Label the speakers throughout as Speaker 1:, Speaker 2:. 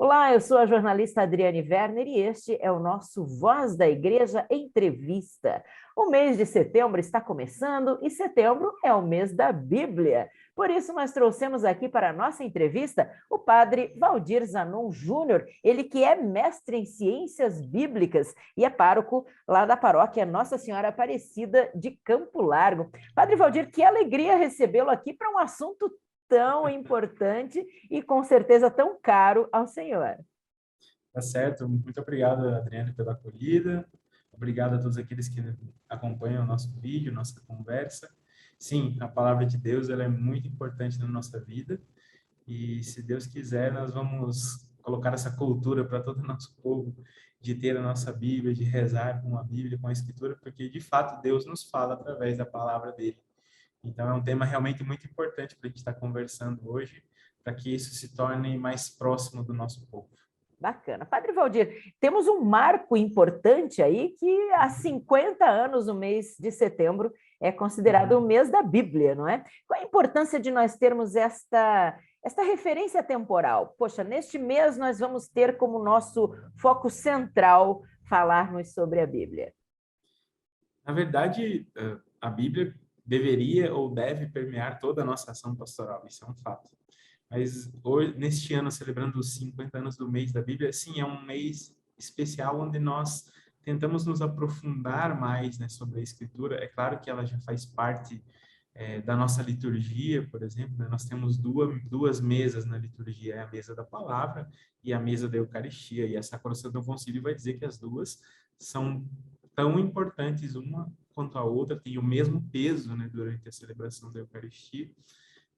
Speaker 1: Olá, eu sou a jornalista Adriane Werner e este é o nosso Voz da Igreja Entrevista. O mês de setembro está começando e setembro é o mês da Bíblia. Por isso, nós trouxemos aqui para a nossa entrevista o padre Valdir Zanon Júnior, ele que é mestre em ciências bíblicas e é pároco lá da paróquia Nossa Senhora Aparecida de Campo Largo. Padre Valdir, que alegria recebê-lo aqui para um assunto tão importante e com certeza tão caro ao Senhor.
Speaker 2: Tá certo. Muito obrigado, Adriane, pela acolhida. Obrigado a todos aqueles que acompanham o nosso vídeo, nossa conversa. Sim, a palavra de Deus, ela é muito importante na nossa vida. E, se Deus quiser, nós vamos colocar essa cultura para todo o nosso povo de ter a nossa Bíblia, de rezar com a Bíblia, com a Escritura, porque, de fato, Deus nos fala através da palavra dele. Então, é um tema realmente muito importante para a gente estar conversando hoje, para que isso se torne mais próximo do nosso povo.
Speaker 1: Bacana. Padre Valdir, temos um marco importante aí que há 50 anos, no mês de setembro, é considerado o mês da Bíblia, não é? Qual a importância de nós termos esta referência temporal? Poxa, neste mês nós vamos ter como nosso foco central falarmos sobre a Bíblia.
Speaker 2: Na verdade, a Bíblia deveria ou deve permear toda a nossa ação pastoral, isso é um fato. Mas hoje, neste ano, celebrando os 50 anos do mês da Bíblia, sim, é um mês especial onde nós tentamos nos aprofundar mais, né, sobre a Escritura. É claro que ela já faz parte da nossa liturgia, por exemplo, né? Nós temos duas mesas na liturgia, é a mesa da palavra e a mesa da Eucaristia, e a Sacrossanta do Concílio vai dizer que as duas são tão importantes uma quanto a outra, têm o mesmo peso, né, durante a celebração da Eucaristia,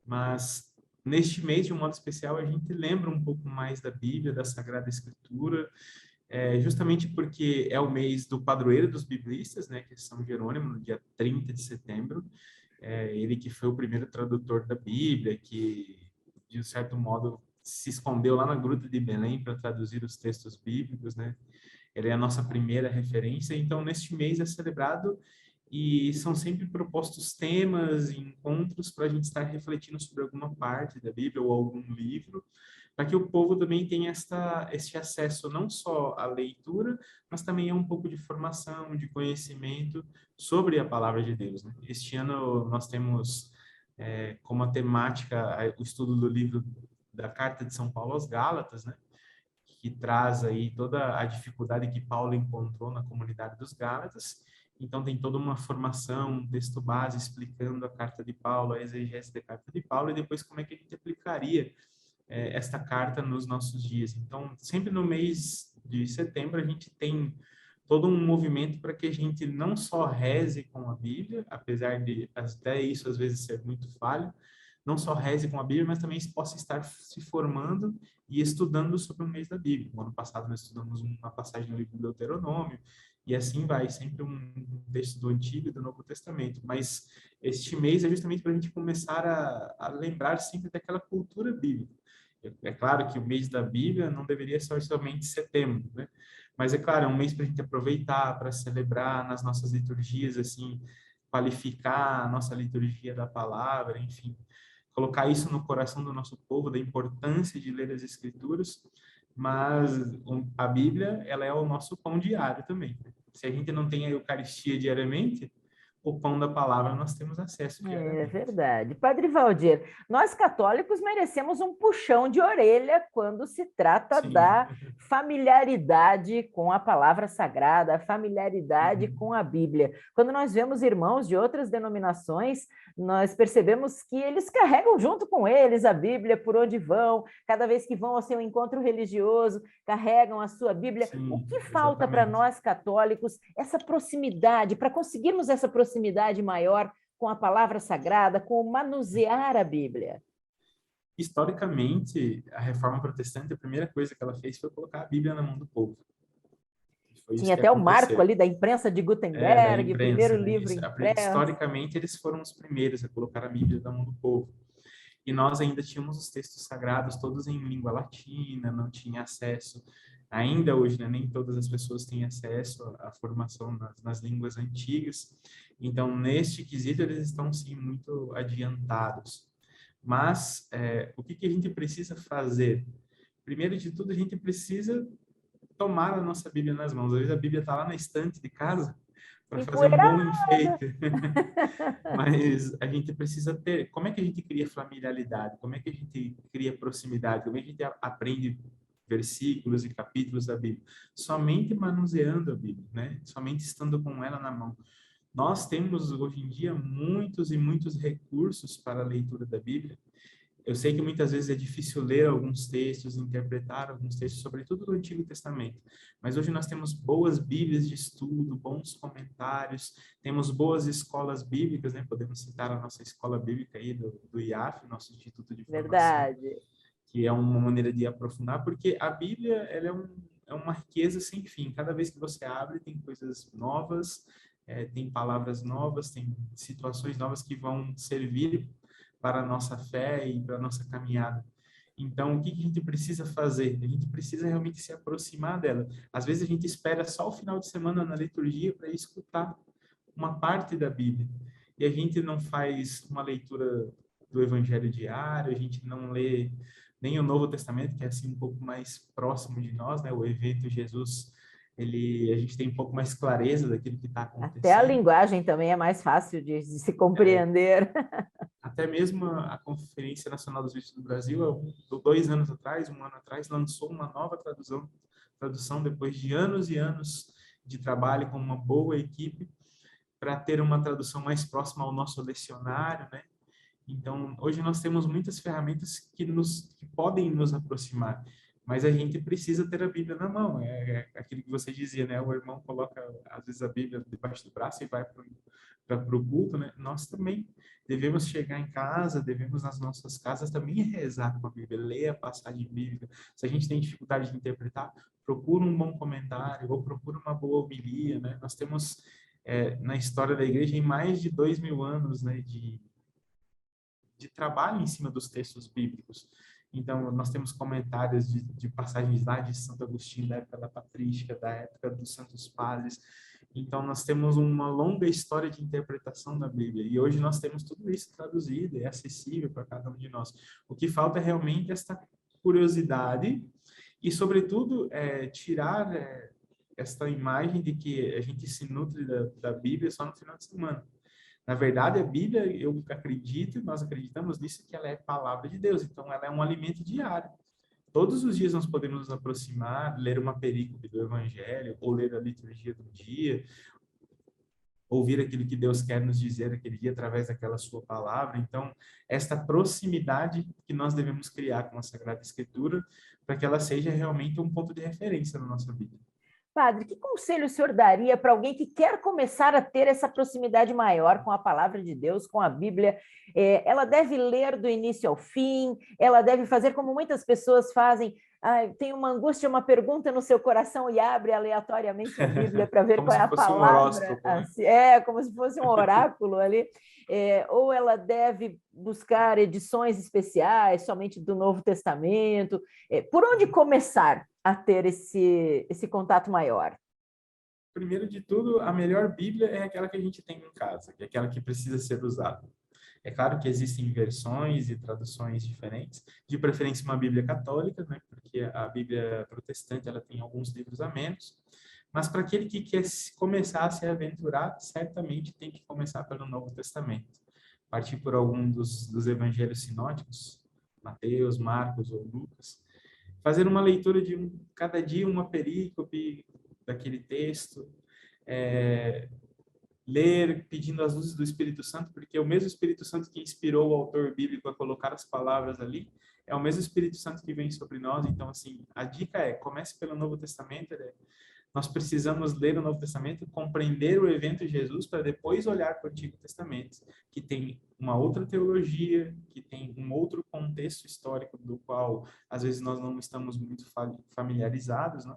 Speaker 2: mas neste mês, de um modo especial, a gente lembra um pouco mais da Bíblia, da Sagrada Escritura, justamente porque é o mês do padroeiro dos biblistas, né, que é São Jerônimo, no dia 30 de setembro, ele que foi o primeiro tradutor da Bíblia, que, de um certo modo, se escondeu lá na Gruta de Belém para traduzir os textos bíblicos, né? Ele é a nossa primeira referência. Então, neste mês é celebrado e são sempre propostos temas e encontros para a gente estar refletindo sobre alguma parte da Bíblia ou algum livro, para que o povo também tenha este acesso não só à leitura, mas também a um pouco de formação, de conhecimento sobre a palavra de Deus, né? Este ano nós temos como a temática o estudo do livro da Carta de São Paulo aos Gálatas, né? Que traz aí toda a dificuldade que Paulo encontrou na comunidade dos Gálatas. Então, tem toda uma formação, um texto base explicando a carta de Paulo, a exegese da carta de Paulo, e depois como é que a gente aplicaria esta carta nos nossos dias. Então, sempre no mês de setembro, a gente tem todo um movimento para que a gente não só reze com a Bíblia, apesar de até isso às vezes ser muito falho, não só reze com a Bíblia, mas também possa estar se formando e estudando sobre o mês da Bíblia. No ano passado nós estudamos uma passagem do livro do Deuteronômio, e assim vai, sempre um texto do Antigo e do Novo Testamento. Mas este mês é justamente para a gente começar a lembrar sempre daquela cultura bíblica. É claro que o mês da Bíblia não deveria ser somente setembro, né? Mas é claro, é um mês para a gente aproveitar, para celebrar nas nossas liturgias, assim, qualificar a nossa liturgia da palavra, enfim, colocar isso no coração do nosso povo, da importância de ler as Escrituras, mas a Bíblia, ela é o nosso pão diário também. Se a gente não tem a Eucaristia diariamente, o pão da palavra nós temos acesso
Speaker 1: É
Speaker 2: diariamente.
Speaker 1: verdade. Padre Valdir, nós católicos merecemos um puxão de orelha quando se trata
Speaker 2: Sim.
Speaker 1: da familiaridade com a palavra sagrada, a familiaridade
Speaker 2: Uhum.
Speaker 1: com a Bíblia. Quando nós vemos irmãos de outras denominações, nós percebemos que eles carregam junto com eles a Bíblia por onde vão, cada vez que vão ao seu encontro religioso, carregam a sua Bíblia. O
Speaker 2: Sim,
Speaker 1: que falta para
Speaker 2: exatamente.
Speaker 1: nós católicos essa proximidade, para conseguirmos essa proximidade maior com a palavra sagrada, com o manusear a Bíblia?
Speaker 2: Historicamente, a Reforma Protestante, a primeira coisa que ela fez foi colocar a Bíblia na mão do povo. Foi isso
Speaker 1: Tinha
Speaker 2: que
Speaker 1: até o marco
Speaker 2: aconteceu.
Speaker 1: ali da imprensa de
Speaker 2: Da
Speaker 1: Gutenberg, o primeiro
Speaker 2: imprensa, né?
Speaker 1: livro
Speaker 2: Isso.
Speaker 1: impresso.
Speaker 2: Historicamente, eles foram os primeiros a colocar a Bíblia na mão do povo. E nós ainda tínhamos os textos sagrados todos em língua latina, não tinha acesso, ainda hoje, né, nem todas as pessoas têm acesso à formação nas línguas antigas. Então, neste quesito, eles estão, sim, muito adiantados. Mas, o que a gente precisa fazer primeiro de tudo, a gente precisa tomar a nossa Bíblia nas mãos. Às vezes a Bíblia está lá na estante de casa para fazer um bom
Speaker 1: Empoeirada.
Speaker 2: enfeite. Mas a gente precisa ter. Como é que a gente cria familiaridade? Como é que a gente cria proximidade? Como é que a gente aprende versículos e capítulos da Bíblia? Somente manuseando a Bíblia, né? Somente estando com ela na mão. Nós temos hoje em dia muitos e muitos recursos para a leitura da Bíblia. Eu sei que muitas vezes é difícil ler alguns textos, interpretar alguns textos, sobretudo do Antigo Testamento. Mas hoje nós temos boas Bíblias de estudo, bons comentários, temos boas escolas bíblicas, né? Podemos citar a nossa escola bíblica aí do IAF, nosso Instituto de Formação,
Speaker 1: Verdade.
Speaker 2: que é uma maneira de aprofundar, porque a Bíblia ela é uma riqueza sem fim. Cada vez que você abre, tem coisas novas, tem palavras novas, tem situações novas que vão servir para a nossa fé e para a nossa caminhada. Então, o que a gente precisa fazer? A gente precisa realmente se aproximar dela. Às vezes a gente espera só o final de semana na liturgia para escutar uma parte da Bíblia. E a gente não faz uma leitura do Evangelho diário, a gente não lê nem o Novo Testamento, que é assim um pouco mais próximo de nós, né? O evento Jesus, a gente tem um pouco mais clareza daquilo que está
Speaker 1: Até a
Speaker 2: acontecendo.
Speaker 1: linguagem também é mais fácil de se compreender.
Speaker 2: Até mesmo a Conferência Nacional dos Bispos do Brasil, há 2 anos atrás, um ano atrás, lançou uma nova tradução depois de anos e anos de trabalho com uma boa equipe para ter uma tradução mais próxima ao nosso lecionário, né? Então, hoje nós temos muitas ferramentas que podem nos aproximar, mas a gente precisa ter a Bíblia na mão. É aquilo que você dizia, né? O irmão coloca, às vezes, a Bíblia debaixo do braço e vai para o culto, né? Nós também devemos chegar em casa, devemos nas nossas casas também rezar com a Bíblia, ler a passagem bíblica. Se a gente tem dificuldade de interpretar, procura um bom comentário ou procura uma boa homilia, né? Nós temos, na história da igreja, em mais de 2.000 anos, né, de trabalho em cima dos textos bíblicos. Então, nós temos comentários de passagens lá de Santo Agostinho, da época da patrística, da época dos Santos Padres. Então, nós temos uma longa história de interpretação da Bíblia. E hoje nós temos tudo isso traduzido e acessível para cada um de nós. O que falta é realmente esta curiosidade e, sobretudo, tirar esta imagem de que a gente se nutre da Bíblia só no final de semana. Na verdade, a Bíblia, eu acredito, e nós acreditamos nisso, que ela é palavra de Deus. Então, ela é um alimento diário. Todos os dias nós podemos nos aproximar, ler uma perícope do Evangelho, ou ler a liturgia do dia, ouvir aquilo que Deus quer nos dizer aquele dia através daquela sua palavra. Então, esta proximidade que nós devemos criar com a Sagrada Escritura, para que ela seja realmente um ponto de referência na nossa vida.
Speaker 1: Padre, que conselho o senhor daria para alguém que quer começar a ter essa proximidade maior com a palavra de Deus, com a Bíblia? Ela deve ler do início ao fim? Ela deve fazer como muitas pessoas fazem? Tem uma angústia, uma pergunta no seu coração e abre aleatoriamente a Bíblia para ver
Speaker 2: Como
Speaker 1: qual é
Speaker 2: se
Speaker 1: a
Speaker 2: fosse um
Speaker 1: palavra.
Speaker 2: horóscopo, né?
Speaker 1: Como se fosse um oráculo ali. Ou ela deve buscar edições especiais, somente do Novo Testamento? Por onde começar a ter esse contato maior?
Speaker 2: Primeiro de tudo, a melhor Bíblia é aquela que a gente tem em casa, que é aquela que precisa ser usada. É claro que existem versões e traduções diferentes, de preferência uma Bíblia católica, né? Porque a Bíblia protestante ela tem alguns livros a menos, mas para aquele que quer começar a se aventurar, certamente tem que começar pelo Novo Testamento. Partir por algum dos evangelhos sinóticos, Mateus, Marcos ou Lucas, fazer uma leitura de cada dia uma perícope daquele texto, ler pedindo as luzes do Espírito Santo, porque é o mesmo Espírito Santo que inspirou o autor bíblico a colocar as palavras ali, é o mesmo Espírito Santo que vem sobre nós. Então, assim, a dica comece pelo Novo Testamento. Nós precisamos ler o Novo Testamento, compreender o evento de Jesus para depois olhar para o Antigo Testamento, que tem uma outra teologia, que tem um outro contexto histórico do qual às vezes nós não estamos muito familiarizados, né?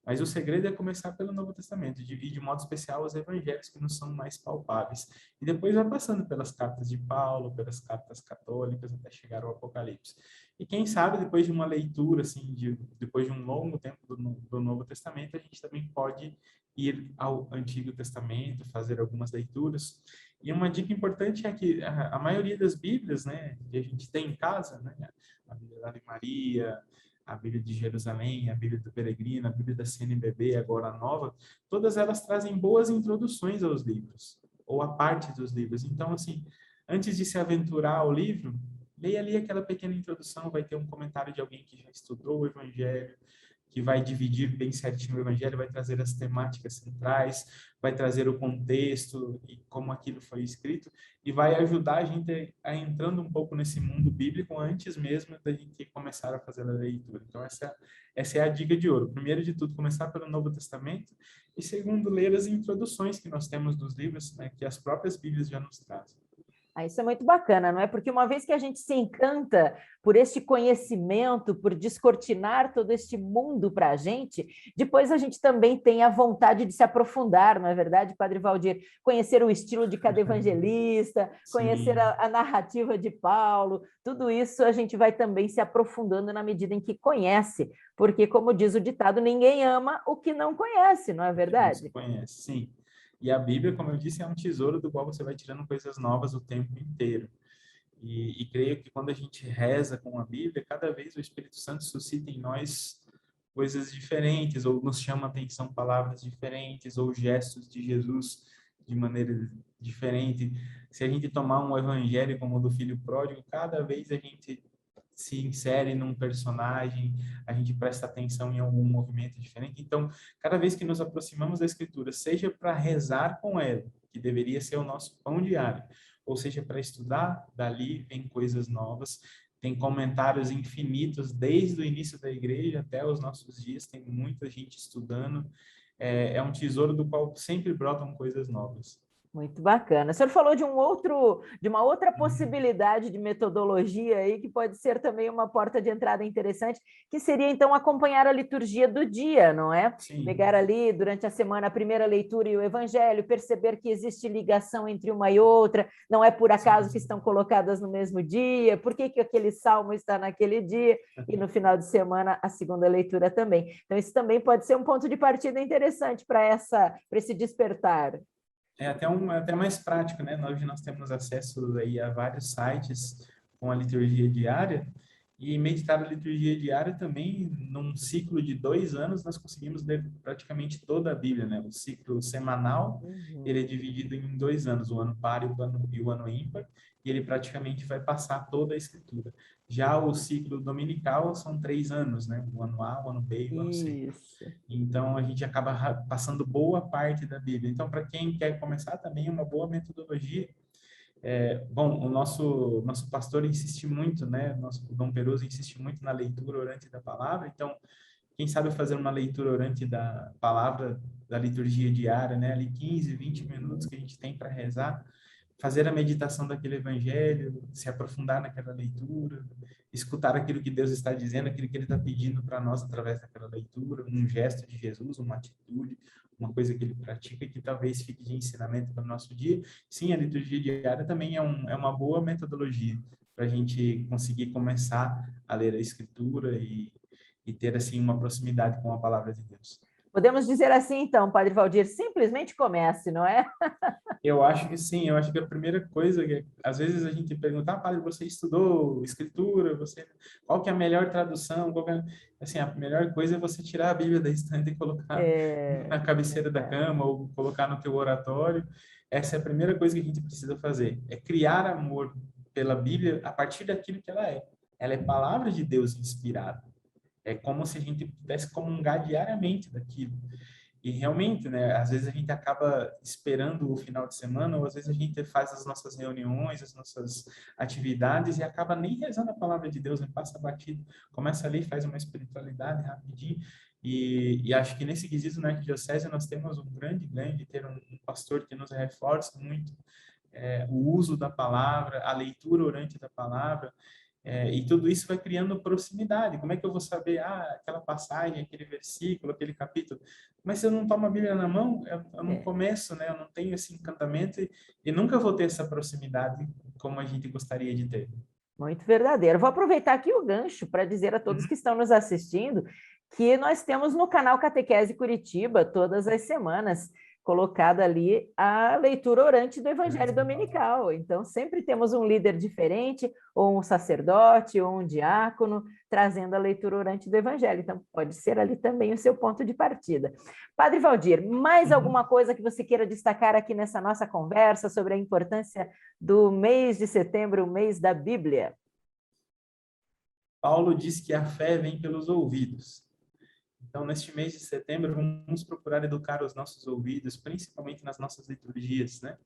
Speaker 2: Mas o segredo é começar pelo Novo Testamento, de modo especial os evangelhos que nos são mais palpáveis. E depois vai passando pelas cartas de Paulo, pelas cartas católicas, até chegar ao Apocalipse. E quem sabe, depois de uma leitura, assim, depois de um longo tempo do Novo Testamento, a gente também pode ir ao Antigo Testamento, fazer algumas leituras. E uma dica importante é que a maioria das Bíblias, né, que a gente tem em casa, né, a Bíblia da Ave Maria, a Bíblia de Jerusalém, a Bíblia do Peregrino, a Bíblia da CNBB, agora a nova, todas elas trazem boas introduções aos livros, ou a parte dos livros. Então, assim, antes de se aventurar ao livro, leia ali aquela pequena introdução, vai ter um comentário de alguém que já estudou o Evangelho, que vai dividir bem certinho o Evangelho, vai trazer as temáticas centrais, vai trazer o contexto e como aquilo foi escrito, e vai ajudar a gente a entrando um pouco nesse mundo bíblico antes mesmo da gente começar a fazer a leitura. Então, essa é a dica de ouro. Primeiro de tudo, começar pelo Novo Testamento, e segundo, ler as introduções que nós temos dos livros, né, que as próprias Bíblias já nos trazem.
Speaker 1: Isso é muito bacana, não é? Porque uma vez que a gente se encanta por este conhecimento, por descortinar todo este mundo para a gente, depois a gente também tem a vontade de se aprofundar, não é verdade, Padre Valdir? Conhecer o estilo de cada evangelista, conhecer a narrativa de Paulo, tudo isso a gente vai também se aprofundando na medida em que conhece, porque, como diz o ditado, ninguém ama o que não conhece, não é verdade?
Speaker 2: Não conhece, sim. E a Bíblia, como eu disse, é um tesouro do qual você vai tirando coisas novas o tempo inteiro. E creio que quando a gente reza com a Bíblia, cada vez o Espírito Santo suscita em nós coisas diferentes, ou nos chama a atenção palavras diferentes, ou gestos de Jesus de maneira diferente. Se a gente tomar um evangelho como o do filho pródigo, cada vez a gente se insere num personagem, a gente presta atenção em algum movimento diferente. Então, cada vez que nos aproximamos da Escritura, seja para rezar com ela, que deveria ser o nosso pão diário, ou seja para estudar, dali vem coisas novas, tem comentários infinitos desde o início da igreja até os nossos dias, tem muita gente estudando, é um tesouro do qual sempre brotam coisas novas.
Speaker 1: Muito bacana. O senhor falou de uma outra possibilidade de metodologia aí, que pode ser também uma porta de entrada interessante, que seria, então, acompanhar a liturgia do dia, não é?
Speaker 2: Sim.
Speaker 1: Pegar ali, durante a semana, a primeira leitura e o evangelho, perceber que existe ligação entre uma e outra, não é por acaso que estão colocadas no mesmo dia, por que aquele salmo está naquele dia, e no final de semana, a segunda leitura também. Então, isso também pode ser um ponto de partida interessante para esse despertar.
Speaker 2: É até mais prático, né? Hoje nós temos acesso aí a vários sites com a liturgia diária, e meditar a liturgia diária também, num ciclo de 2 anos, nós conseguimos ler praticamente toda a Bíblia, né? O ciclo semanal, ele é dividido em 2 anos, o ano par e o ano ímpar, e ele praticamente vai passar toda a Escritura. Já o ciclo dominical são 3 anos, né? O ano A, o ano B e o ano C. Então, a gente acaba passando boa parte da Bíblia. Então, para quem quer começar também, uma boa metodologia. Bom, o nosso pastor insiste muito, né? Nosso Dom Peroso insiste muito na leitura orante da palavra. Então, quem sabe fazer uma leitura orante da palavra da liturgia diária, né? Ali 15, 20 minutos que a gente tem para rezar, fazer a meditação daquele evangelho, se aprofundar naquela leitura, escutar aquilo que Deus está dizendo, aquilo que Ele está pedindo para nós através daquela leitura, um gesto de Jesus, uma atitude, uma coisa que Ele pratica e que talvez fique de ensinamento para o nosso dia. Sim, a liturgia diária também é uma boa metodologia para a gente conseguir começar a ler a Escritura e ter assim uma proximidade com a palavra de Deus.
Speaker 1: Podemos dizer assim, então, Padre Valdir, simplesmente comece, não é?
Speaker 2: Eu acho que sim, eu acho que a primeira coisa que às vezes a gente pergunta, Padre, você estudou Escritura, qual que é a melhor tradução? Assim, a melhor coisa é você tirar a Bíblia da estante e colocar na cabeceira da cama ou colocar no teu oratório. Essa é a primeira coisa que a gente precisa fazer, é criar amor pela Bíblia a partir daquilo que ela é. Ela é palavra de Deus inspirada. É como se a gente pudesse comungar diariamente daquilo. E realmente, né, às vezes a gente acaba esperando o final de semana, ou às vezes a gente faz as nossas reuniões, as nossas atividades e acaba nem rezando a palavra de Deus, né, passa batido, começa ali, faz uma espiritualidade rapidinho. E acho que nesse quesito na arquidiocese nós temos um grande ganho de ter um pastor que nos reforça muito o uso da palavra, a leitura orante da palavra. E tudo isso vai criando proximidade. Como é que eu vou saber, aquela passagem, aquele versículo, aquele capítulo? Mas se eu não tomo a Bíblia na mão, eu não começo, né? Eu não tenho esse encantamento e nunca vou ter essa proximidade como a gente gostaria de ter.
Speaker 1: Muito verdadeiro. Vou aproveitar aqui o gancho para dizer a todos que estão nos assistindo que nós temos no canal Catequese Curitiba, todas as semanas, colocada ali a leitura orante do Evangelho Dominical. Então, sempre temos um líder diferente, ou um sacerdote, ou um diácono, trazendo a leitura orante do Evangelho. Então, pode ser ali também o seu ponto de partida. Padre Valdir, mais alguma coisa que você queira destacar aqui nessa nossa conversa sobre a importância do mês de setembro, o mês da Bíblia?
Speaker 2: Paulo diz que a fé vem pelos ouvidos. Então, neste mês de setembro, vamos procurar educar os nossos ouvidos, principalmente nas nossas liturgias, né?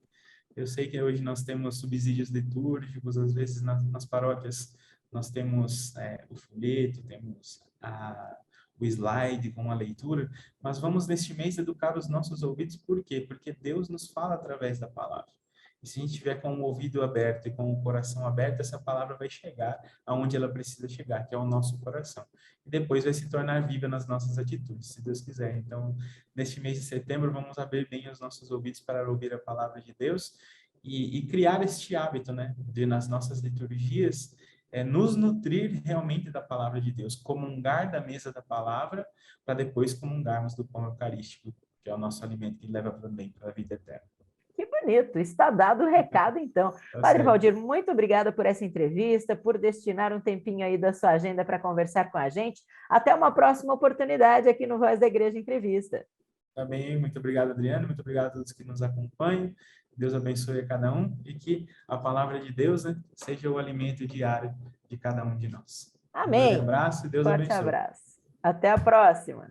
Speaker 2: Eu sei que hoje nós temos subsídios litúrgicos, às vezes nas paróquias nós temos o folheto, temos o slide com a leitura, mas vamos neste mês educar os nossos ouvidos, por quê? Porque Deus nos fala através da palavra. E se a gente tiver com o ouvido aberto e com o coração aberto, essa palavra vai chegar aonde ela precisa chegar, que é o nosso coração. E depois vai se tornar viva nas nossas atitudes, se Deus quiser. Então, neste mês de setembro, vamos abrir bem os nossos ouvidos para ouvir a palavra de Deus e criar este hábito, né, de nas nossas liturgias, nos nutrir realmente da palavra de Deus, comungar da mesa da palavra, para depois comungarmos do pão eucarístico, que é o nosso alimento que leva também para a vida eterna.
Speaker 1: Que bonito, está dado o recado, então. Padre Valdir, muito obrigada por essa entrevista, por destinar um tempinho aí da sua agenda para conversar com a gente. Até uma próxima oportunidade aqui no Voz da Igreja Entrevista.
Speaker 2: Também, muito obrigado, Adriano, muito obrigado a todos que nos acompanham. Deus abençoe a cada um e que a palavra de Deus, né, seja o alimento diário de cada um de nós.
Speaker 1: Amém.
Speaker 2: Um grande abraço e Deus
Speaker 1: Forte
Speaker 2: abençoe.
Speaker 1: abraço. Até a próxima.